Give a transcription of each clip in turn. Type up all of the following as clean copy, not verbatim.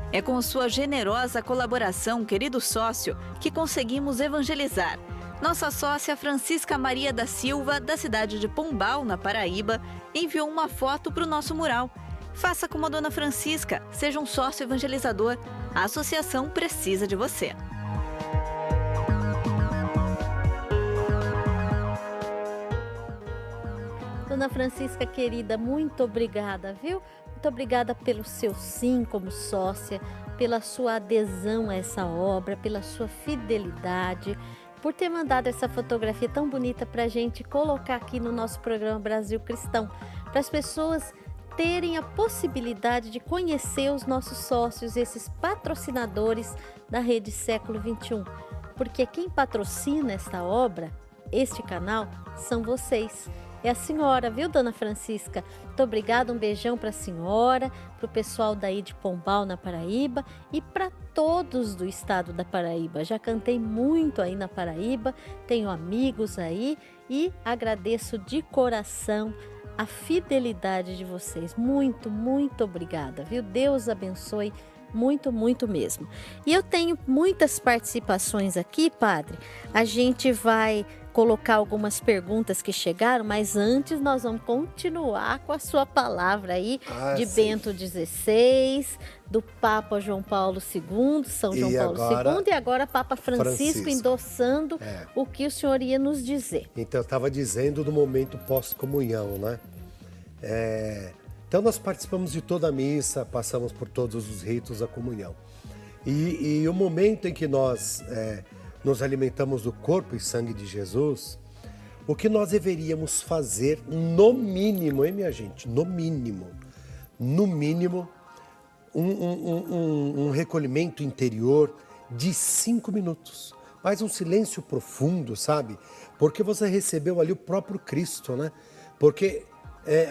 É com sua generosa colaboração, querido sócio, que conseguimos evangelizar. Nossa sócia Francisca Maria da Silva, da cidade de Pombal, na Paraíba, enviou uma foto para o nosso mural. Faça como a dona Francisca, seja um sócio evangelizador. A associação precisa de você. Dona Francisca, querida, muito obrigada, viu? Muito obrigada pelo seu sim como sócia, pela sua adesão a essa obra, pela sua fidelidade, por ter mandado essa fotografia tão bonita para a gente colocar aqui no nosso programa Brasil Cristão, para as pessoas terem a possibilidade de conhecer os nossos sócios, esses patrocinadores da Rede Século XXI. Porque quem patrocina esta obra, este canal, são vocês. É a senhora, viu, dona Francisca? Muito obrigada, um beijão para a senhora, para o pessoal daí de Pombal, na Paraíba, e para todos do estado da Paraíba. Já cantei muito aí na Paraíba, tenho amigos aí e agradeço de coração a fidelidade de vocês. Muito, muito obrigada, viu? Deus abençoe muito, muito mesmo. E eu tenho muitas participações aqui, padre. A gente vai colocar algumas perguntas que chegaram, mas antes nós vamos continuar com a sua palavra aí de sim. Bento XVI, do Papa João Paulo II, São João Paulo II, e agora Papa Francisco endossando o que o senhor ia nos dizer. Então, eu estava dizendo do momento pós-comunhão, né? Então, nós participamos de toda a missa, passamos por todos os ritos da comunhão. E o momento em que nós nos alimentamos do corpo e sangue de Jesus, o que nós deveríamos fazer no mínimo, hein, minha gente? No mínimo, um recolhimento interior de 5 minutos. Mas um silêncio profundo, sabe? Porque você recebeu ali o próprio Cristo, né? Porque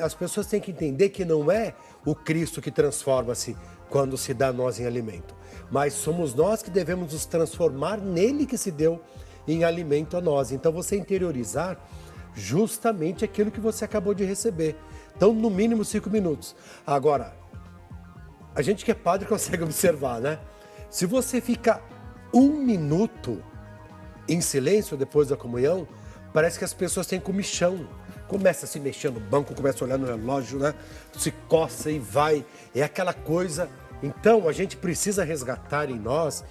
as pessoas têm que entender que não é o Cristo que transforma-se quando se dá a nós em alimento, mas somos nós que devemos nos transformar nele que se deu em alimento a nós. Então você interiorizar justamente aquilo que você acabou de receber. Então, no mínimo 5 minutos. Agora, a gente que é padre consegue observar, né? Se você fica 1 minuto em silêncio depois da comunhão, parece que as pessoas têm comichão. Começa a se mexer no banco, começa a olhar no relógio, né? Se coça e vai. É aquela coisa. Então, a gente precisa resgatar em nós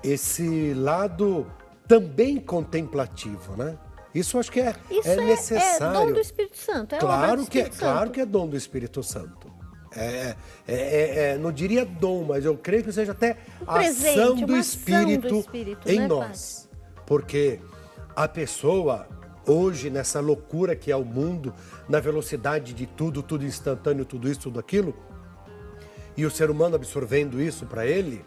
esse lado também contemplativo, né? Isso eu acho que é necessário. É dom do Espírito Santo, claro que é dom do Espírito Santo. Não diria dom, mas eu creio que seja até ação do Espírito em nós. Porque a pessoa, hoje, nessa loucura que é o mundo, na velocidade de tudo instantâneo, tudo isso, tudo aquilo, e o ser humano absorvendo isso para ele,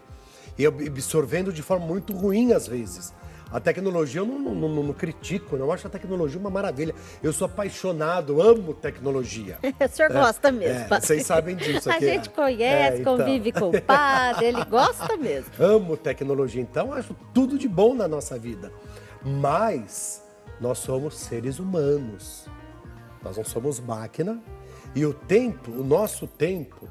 e absorvendo de forma muito ruim às vezes. A tecnologia eu não critico, eu acho a tecnologia uma maravilha. Eu sou apaixonado, amo tecnologia. O senhor gosta mesmo. Vocês sabem disso. A gente conhece, convive com o padre, ele gosta mesmo. Amo tecnologia, então acho tudo de bom na nossa vida. Mas nós somos seres humanos, nós não somos máquina, e o nosso tempo,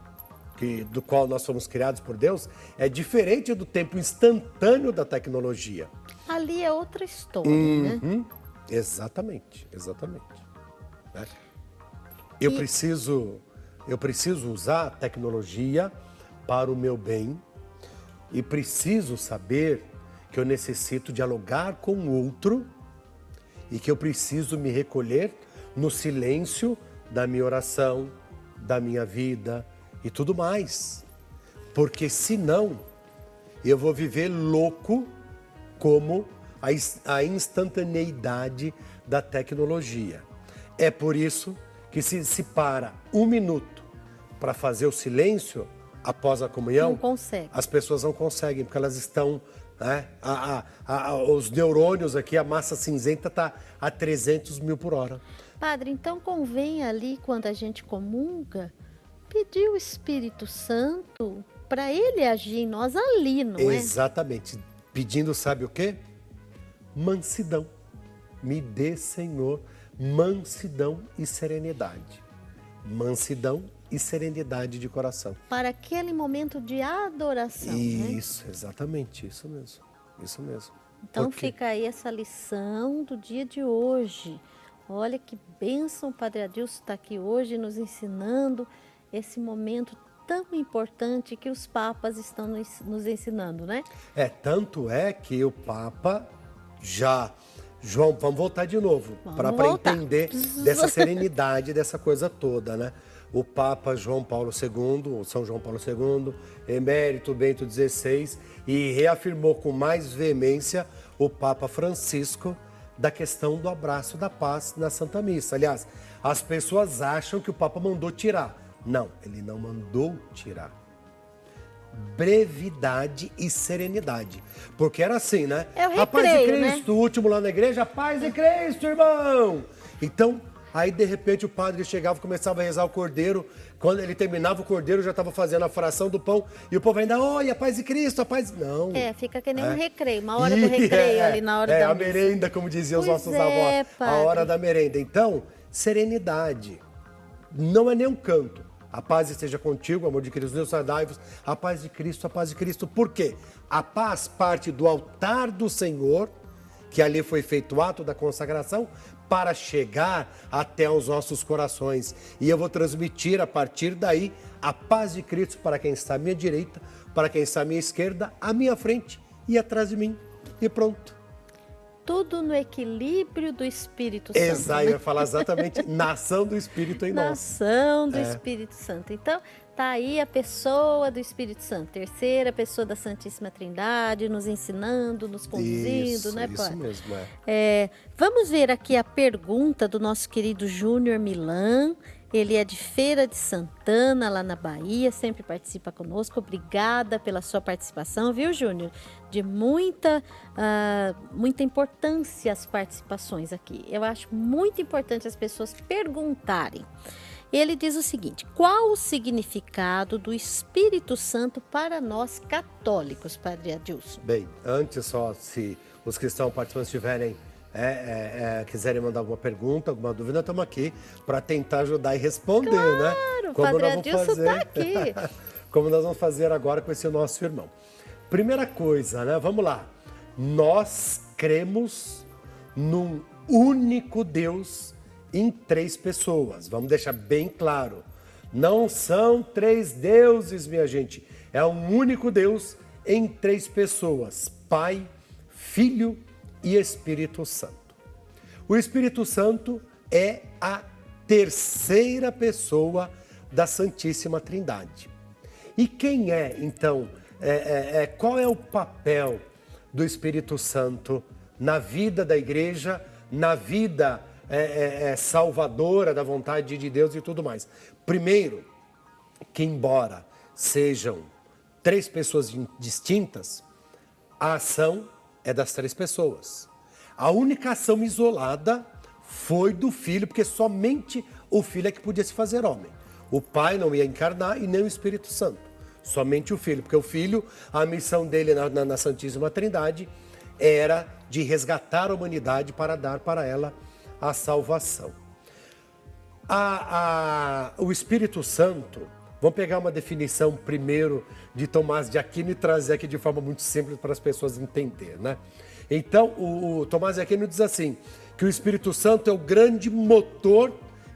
do qual nós somos criados por Deus, é diferente do tempo instantâneo da tecnologia. Ali é outra história, né? Exatamente. Né? Eu preciso usar a tecnologia para o meu bem e preciso saber que eu necessito dialogar com o outro e que eu preciso me recolher no silêncio da minha oração, da minha vida e tudo mais. Porque senão eu vou viver louco como a instantaneidade da tecnologia. É por isso que se para 1 minuto para fazer o silêncio após a comunhão, não consegue. As pessoas não conseguem, porque elas estão... os neurônios aqui, a massa cinzenta está a 300 mil por hora. Padre, então convém ali, quando a gente comunga, pedir o Espírito Santo para ele agir em nós ali, não é? Exatamente. Pedindo, sabe o quê? Mansidão. Me dê, Senhor, mansidão e serenidade. Mansidão e serenidade de coração. Para aquele momento de adoração, né? Isso, exatamente, isso mesmo. Isso mesmo. Então Porque- fica aí essa lição do dia de hoje. Olha que bênção, o Padre Adilson está aqui hoje nos ensinando esse momento tão importante que os papas estão nos ensinando, né? Tanto é que o Papa já... João, vamos voltar de novo, para voltar. entender dessa serenidade, dessa coisa toda, né? O Papa João Paulo II, São João Paulo II, emérito Bento XVI, e reafirmou com mais veemência o Papa Francisco da questão do abraço da paz na Santa Missa. Aliás, as pessoas acham que o Papa mandou tirar. Não, ele não mandou tirar. Brevidade e serenidade. Porque era assim, né? É o recreio, a paz de Cristo, né? o último lá na igreja, a paz de Cristo, irmão! Então, aí de repente o padre chegava e começava a rezar o cordeiro. Quando ele terminava o cordeiro, já estava fazendo a fração do pão. E o povo ainda, oi, a paz de Cristo, a paz... Não. Fica que nem um recreio, uma hora do recreio ali na hora da a missa. merenda, como diziam os Pois nossos é, avós. A padre. hora da merenda. Então, serenidade. Não é nem um canto. A paz esteja contigo, amor de Cristo, Deus dai-vos. A paz de Cristo, a paz de Cristo. Por quê? A paz parte do altar do Senhor, que ali foi feito o ato da consagração, para chegar até os nossos corações. E eu vou transmitir a partir daí a paz de Cristo para quem está à minha direita, para quem está à minha esquerda, à minha frente e atrás de mim. E pronto. Tudo no equilíbrio do Espírito Santo. Exato, eu ia falar exatamente na ação do Espírito em nós. Nação do Espírito Santo. Então, tá aí a pessoa do Espírito Santo, terceira pessoa da Santíssima Trindade, nos ensinando, nos conduzindo, né, Isso Padre? mesmo, Vamos ver aqui a pergunta do nosso querido Júnior Milan. Ele é de Feira de Santana, lá na Bahia, sempre participa conosco. Obrigada pela sua participação, viu, Júnior? De muita importância as participações aqui. Eu acho muito importante as pessoas perguntarem. Ele diz o seguinte: qual o significado do Espírito Santo para nós católicos, Padre Adilson? Bem, antes só, se os que estão participando tiverem quiserem mandar alguma pergunta, alguma dúvida, estamos aqui para tentar ajudar e responder, né? Claro, o Padre Adilson está aqui. Como nós vamos fazer agora com esse nosso irmão. Primeira coisa, né? Vamos lá. Nós cremos num único Deus em 3 pessoas. Vamos deixar bem claro. Não são 3 deuses, minha gente. É um único Deus em 3 pessoas. Pai, Filho e Espírito Santo. O Espírito Santo é a terceira pessoa da Santíssima Trindade. E quem é, então, qual é o papel do Espírito Santo na vida da igreja, na vida salvadora da vontade de Deus e tudo mais? Primeiro, que embora sejam 3 pessoas distintas, a ação é das 3 pessoas. A única ação isolada foi do Filho, porque somente o Filho é que podia se fazer homem. O Pai não ia encarnar e nem o Espírito Santo. Somente o Filho, porque o Filho, a missão dele na Santíssima Trindade era de resgatar a humanidade para dar para ela a salvação. O Espírito Santo, vamos pegar uma definição primeiro de Tomás de Aquino e trazer aqui de forma muito simples para as pessoas entenderem, né? Então, o Tomás de Aquino diz assim, que o Espírito Santo é o grande motor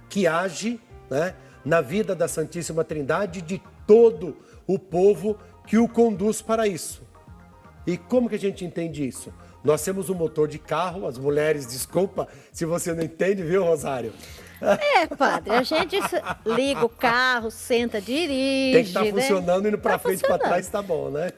que age, né, na vida da Santíssima Trindade de todo o povo que o conduz para isso. E como que a gente entende isso? Nós temos um motor de carro, as mulheres, desculpa se você não entende, viu, Rosário? Padre, a gente liga o carro, senta, dirige. Tem que estar funcionando, indo para frente e para trás, tá bom, né?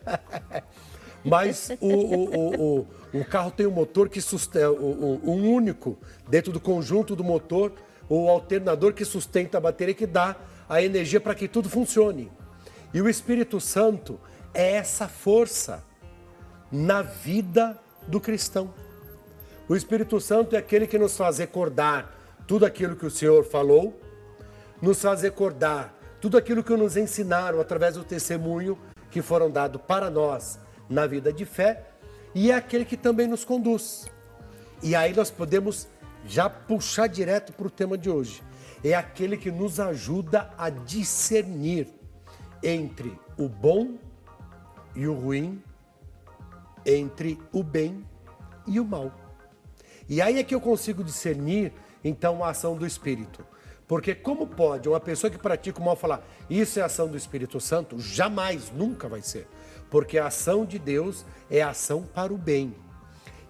Mas o carro tem um motor que sustenta, um único, dentro do conjunto do motor, o alternador que sustenta a bateria, que dá a energia para que tudo funcione. E o Espírito Santo é essa força na vida do cristão. O Espírito Santo é aquele que nos faz recordar tudo aquilo que o Senhor falou, nos faz recordar tudo aquilo que nos ensinaram através do testemunho que foram dados para nós na vida de fé, e é aquele que também nos conduz. E aí nós podemos já puxar direto para o tema de hoje. é aquele que nos ajuda a discernir entre o bom e o ruim, entre o bem e o mal. E aí é que eu consigo discernir, então, a ação do Espírito. Porque como pode uma pessoa que pratica o mal falar, isso é ação do Espírito Santo? Jamais, nunca vai ser. Porque a ação de Deus é a ação para o bem.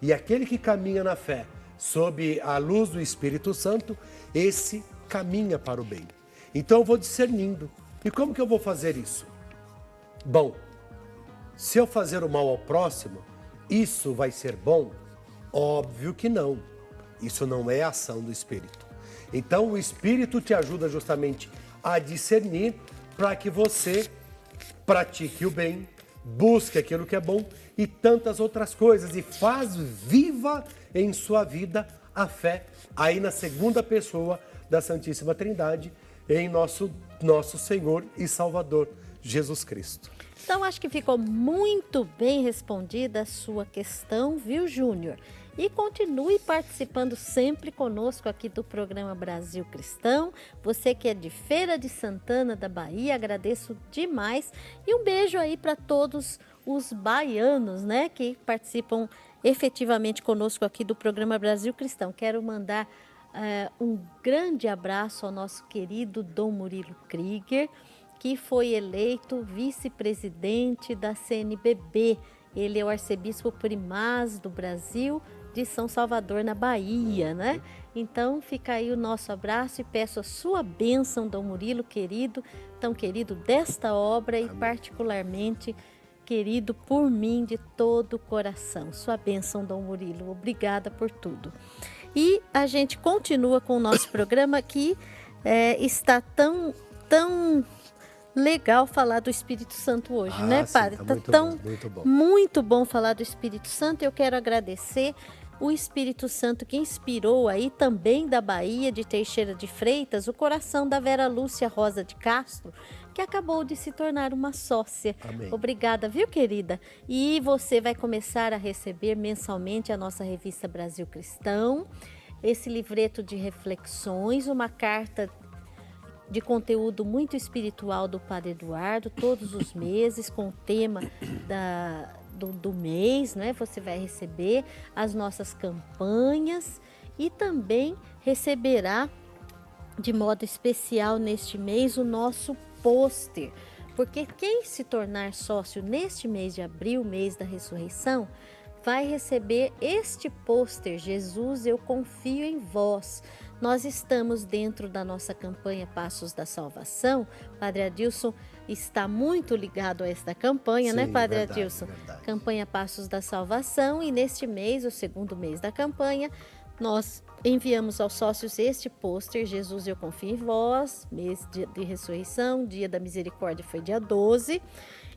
E aquele que caminha na fé, sob a luz do Espírito Santo, esse caminha para o bem. Então eu vou discernindo. E como que eu vou fazer isso? Bom, se eu fazer o mal ao próximo, isso vai ser bom? Óbvio que não. Isso não é ação do Espírito. Então o Espírito te ajuda justamente a discernir para que você pratique o bem, busque aquilo que é bom e tantas outras coisas. E faz viva em sua vida a fé aí na segunda pessoa da Santíssima Trindade, em nosso Senhor e Salvador, Jesus Cristo. Então, acho que ficou muito bem respondida a sua questão, viu, Júnior? E continue participando sempre conosco aqui do programa Brasil Cristão. Você que é de Feira de Santana da Bahia, agradeço demais. E um beijo aí para todos os baianos, né, que participam efetivamente conosco aqui do programa Brasil Cristão. Quero mandar um grande abraço ao nosso querido Dom Murilo Krieger, que foi eleito vice-presidente da CNBB. Ele é o arcebispo primaz do Brasil, de São Salvador, na Bahia, né? Então, fica aí o nosso abraço e peço a sua bênção, Dom Murilo, querido, tão querido desta obra. Amém. E particularmente querido por mim de todo o coração. Sua bênção, Dom Murilo. Obrigada por tudo. E a gente continua com o nosso programa que está tão legal falar do Espírito Santo hoje, né, Padre? Tá muito bom falar do Espírito Santo. Eu quero agradecer o Espírito Santo que inspirou aí também da Bahia, de Teixeira de Freitas, o coração da Vera Lúcia Rosa de Castro, que acabou de se tornar uma sócia. Amém. Obrigada, viu, querida? E você vai começar a receber mensalmente a nossa revista Brasil Cristão, esse livreto de reflexões, uma carta de conteúdo muito espiritual do Padre Eduardo, todos os meses, com o tema do mês, né? Você vai receber as nossas campanhas e também receberá de modo especial neste mês o nosso pôster, porque quem se tornar sócio neste mês de abril, mês da ressurreição, vai receber este pôster, Jesus, eu confio em vós. Nós estamos dentro da nossa campanha Passos da Salvação. Padre Adilson está muito ligado a esta campanha, sim, né, Padre Adilson? Verdade. Campanha Passos da Salvação, e neste mês, o segundo mês da campanha, nós enviamos aos sócios este pôster, Jesus, eu confio em vós, mês de ressurreição, dia da misericórdia foi dia 12,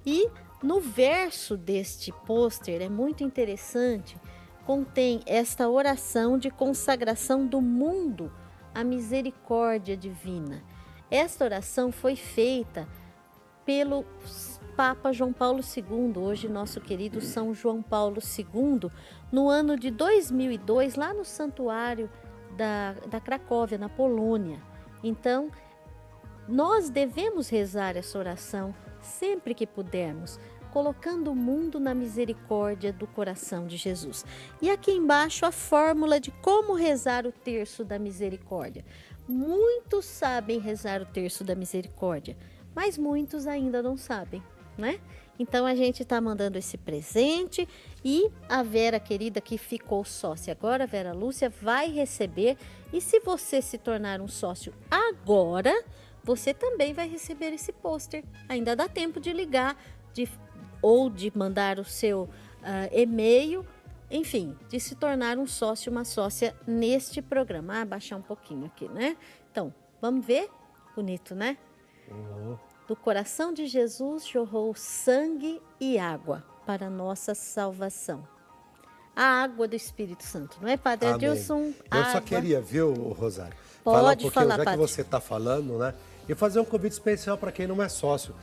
e no verso deste pôster, é muito interessante, contém esta oração de consagração do mundo à misericórdia divina. Esta oração foi feita pelo Papa João Paulo II, hoje nosso querido São João Paulo II, no ano de 2002, lá no santuário da Cracóvia, na Polônia. Então, nós devemos rezar essa oração sempre que pudermos, colocando o mundo na misericórdia do coração de Jesus. E aqui embaixo a fórmula de como rezar o terço da misericórdia. Muitos sabem rezar o terço da misericórdia, mas muitos ainda não sabem, né? Então a gente está mandando esse presente e a Vera querida que ficou sócia agora, a Vera Lúcia, vai receber. E se você se tornar um sócio agora, você também vai receber esse pôster. Ainda dá tempo de ligar ou de mandar o seu e-mail, enfim, de se tornar um sócio, uma sócia neste programa. Baixar um pouquinho aqui, né? Então, vamos ver? Bonito, né? Uhum. Do coração de Jesus jorrou sangue e água para nossa salvação. A água do Espírito Santo, não é, Padre Adilson? Eu só queria, viu, Rosário? Pode falar um pouquinho, falar, já Padre. que você está falando, né? E fazer um convite especial para quem não é sócio.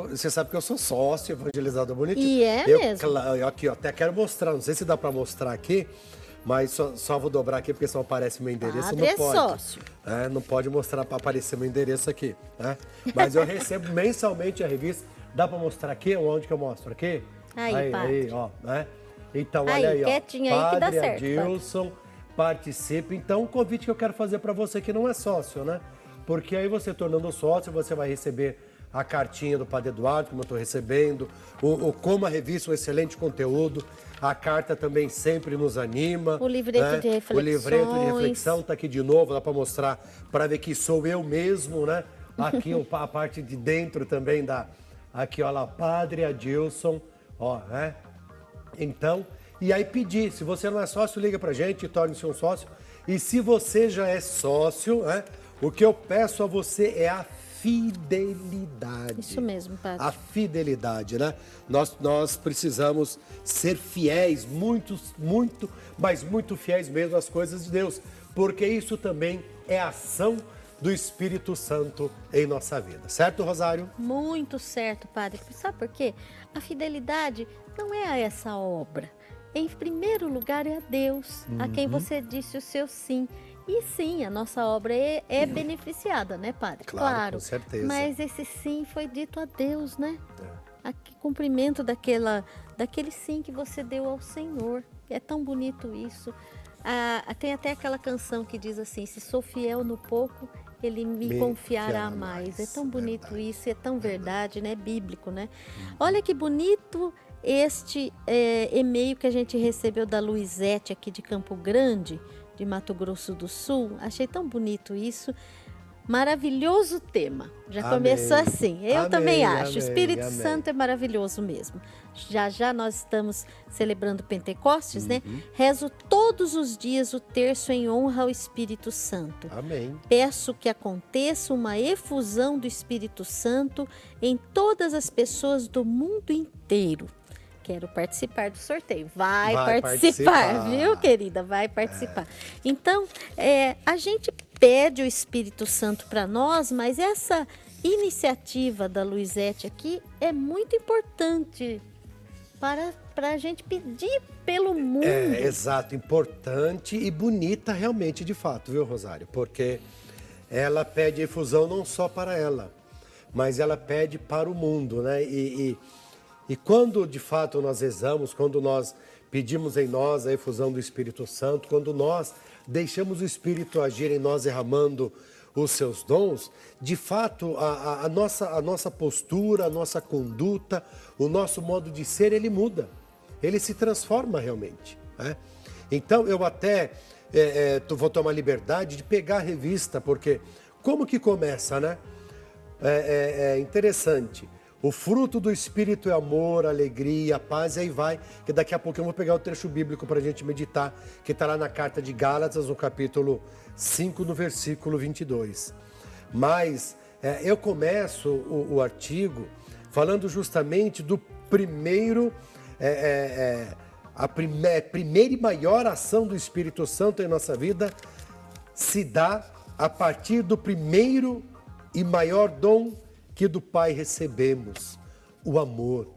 Você sabe que eu sou sócio, evangelizador bonitinho. E é mesmo? Aqui, ó, até quero mostrar, não sei se dá para mostrar aqui, Mas só vou dobrar aqui, porque senão aparece meu endereço, Padre não pode. sócio. Não pode mostrar para aparecer meu endereço aqui, né? Mas eu recebo mensalmente a revista. Dá para mostrar aqui? Onde que eu mostro? Aqui? Aí, ó, né? Então, aí, olha aí, ó. quietinho aí que dá Padre certo, Adilson, participe. Então, o convite que eu quero fazer para você que não é sócio, né? Porque aí você tornando sócio, você vai receber a cartinha do Padre Eduardo, como eu estou recebendo, como a revista, um excelente conteúdo. A carta também sempre nos anima. O livreto de reflexões. O livreto de reflexão está aqui de novo, dá para mostrar, para ver que sou eu mesmo, né? Aqui a parte de dentro também aqui, ó lá, Padre Adilson, ó, né? Então, e aí pedir, se você não é sócio, liga pra gente, torne-se um sócio. E se você já é sócio, né? O que eu peço a você é a fidelidade. Isso mesmo, Padre. A fidelidade, né? Nós precisamos ser fiéis, mas muito fiéis mesmo às coisas de Deus, porque isso também é ação do Espírito Santo em nossa vida. Certo, Rosário? Muito certo, Padre. Sabe por quê? A fidelidade não é a essa obra. Em primeiro lugar é a Deus, a quem você disse o seu sim. E sim, a nossa obra é beneficiada, né, Padre? Claro, com certeza. Mas esse sim foi dito a Deus, né? Cumprimento daquele sim que você deu ao Senhor. É tão bonito isso. Tem até aquela canção que diz assim, se sou fiel no pouco, Ele me confiará mais. É tão bonito isso, é tão verdade, né? É bíblico, né? Olha que bonito este e-mail que a gente recebeu da Luizete aqui de Campo Grande, de Mato Grosso do Sul. Achei tão bonito isso. Maravilhoso tema. Já começou assim. Eu também acho. O Espírito Santo é maravilhoso mesmo. Já nós estamos celebrando Pentecostes, né? Rezo todos os dias o terço em honra ao Espírito Santo. Amém. Peço que aconteça uma efusão do Espírito Santo em todas as pessoas do mundo inteiro. Quero participar do sorteio. Vai participar, viu, querida? Vai participar. Então, a gente pede o Espírito Santo para nós, mas essa iniciativa da Luizete aqui é muito importante para a gente pedir pelo mundo. Exato, importante e bonita realmente, de fato, viu, Rosário? Porque ela pede efusão não só para ela, mas ela pede para o mundo, né? E quando de fato nós rezamos, quando nós pedimos em nós a efusão do Espírito Santo, quando nós deixamos o Espírito agir em nós derramando os seus dons, de fato a nossa postura, a nossa conduta, o nosso modo de ser, ele muda, ele se transforma realmente, né? Então eu até vou tomar liberdade de pegar a revista, porque como que começa, né? É interessante. O fruto do Espírito é amor, alegria, paz, e aí vai, que daqui a pouco eu vou pegar o trecho bíblico para a gente meditar, que está lá na carta de Gálatas, no capítulo 5, no versículo 22. Mas eu começo o artigo falando justamente do primeiro, a primeira e maior ação do Espírito Santo em nossa vida se dá a partir do primeiro e maior dom que do Pai recebemos, o amor.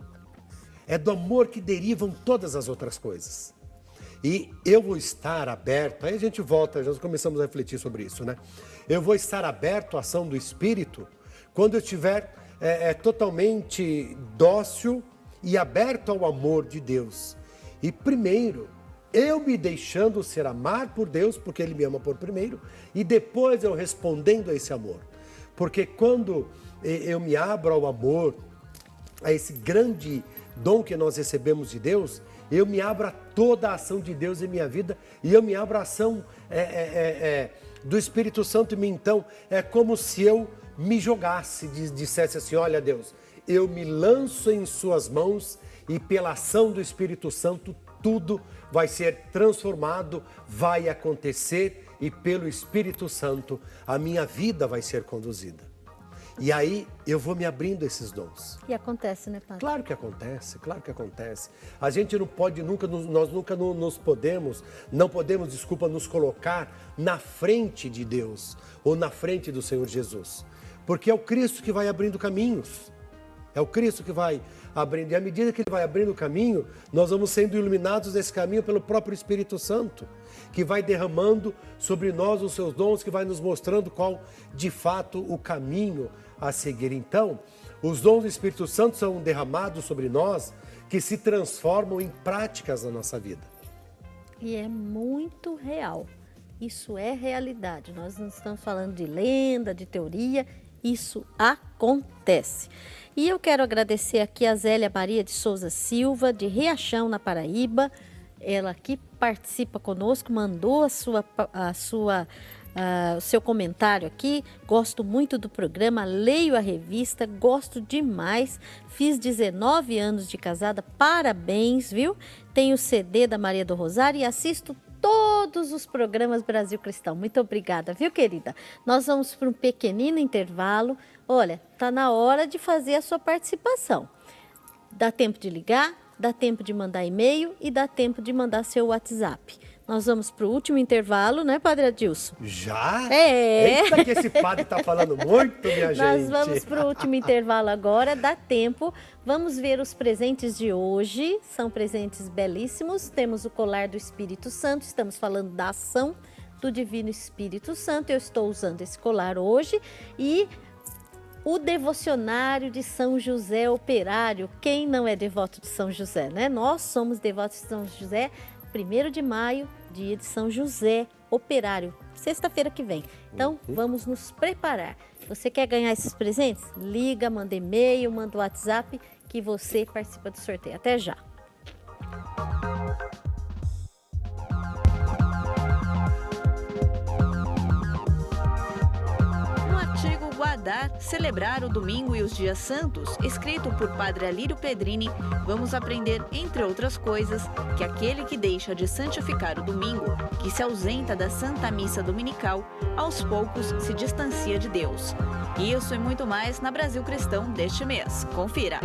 É do amor que derivam todas as outras coisas. E eu vou estar aberto, aí a gente volta, já começamos a refletir sobre isso, né? Eu vou estar aberto à ação do Espírito quando eu estiver totalmente dócil e aberto ao amor de Deus. E primeiro, eu me deixando ser amado por Deus, porque Ele me ama por primeiro, e depois eu respondendo a esse amor. Porque quando eu me abro ao amor, a esse grande dom que nós recebemos de Deus, eu me abro a toda a ação de Deus em minha vida e eu me abro a ação do Espírito Santo em mim. Então, é como se eu me jogasse, dissesse assim, olha Deus, eu me lanço em suas mãos e pela ação do Espírito Santo tudo vai ser transformado, vai acontecer e pelo Espírito Santo a minha vida vai ser conduzida. E aí eu vou me abrindo esses dons. E acontece, né, Padre? Claro que acontece, claro que acontece. A gente não pode nós nunca não podemos, desculpa, nos colocar na frente de Deus ou na frente do Senhor Jesus. Porque é o Cristo que vai abrindo caminhos. É o Cristo que vai abrindo. E à medida que Ele vai abrindo o caminho, nós vamos sendo iluminados nesse caminho pelo próprio Espírito Santo, que vai derramando sobre nós os seus dons, que vai nos mostrando qual, de fato, o caminho a seguir. Então, os dons do Espírito Santo são derramados sobre nós, que se transformam em práticas na nossa vida. E é muito real. Isso é realidade. Nós não estamos falando de lenda, de teoria. Isso acontece. E eu quero agradecer aqui a Zélia Maria de Souza Silva, de Riachão, na Paraíba. Ela que participa conosco, mandou o seu comentário aqui. Gosto muito do programa, leio a revista, gosto demais. Fiz 19 anos de casada, parabéns, viu? Tenho o CD da Maria do Rosário e assisto todos os programas Brasil Cristão. Muito obrigada, viu, querida? Nós vamos para um pequenino intervalo. Olha, tá na hora de fazer a sua participação. Dá tempo de ligar, dá tempo de mandar e-mail e dá tempo de mandar seu WhatsApp. Nós vamos para o último intervalo, né, Padre Adilson? Já? É. Eita, que esse padre tá falando muito, minha gente. Nós vamos para o último intervalo agora, dá tempo. Vamos ver os presentes de hoje. São presentes belíssimos. Temos o colar do Espírito Santo. Estamos falando da ação do Divino Espírito Santo. Eu estou usando esse colar hoje. E o devocionário de São José Operário. Quem não é devoto de São José, né? Nós somos devotos de São José. 1º de maio, dia de São José Operário, sexta-feira que vem. Então, vamos nos preparar. Você quer ganhar esses presentes? Liga, manda e-mail, manda WhatsApp que você participa do sorteio. Até já! Guardar, celebrar o domingo e os dias santos, escrito por Padre Alírio Pedrini, vamos aprender, entre outras coisas, que aquele que deixa de santificar o domingo, que se ausenta da Santa Missa Dominical, aos poucos se distancia de Deus. Isso e muito mais na Brasil Cristão deste mês. Confira!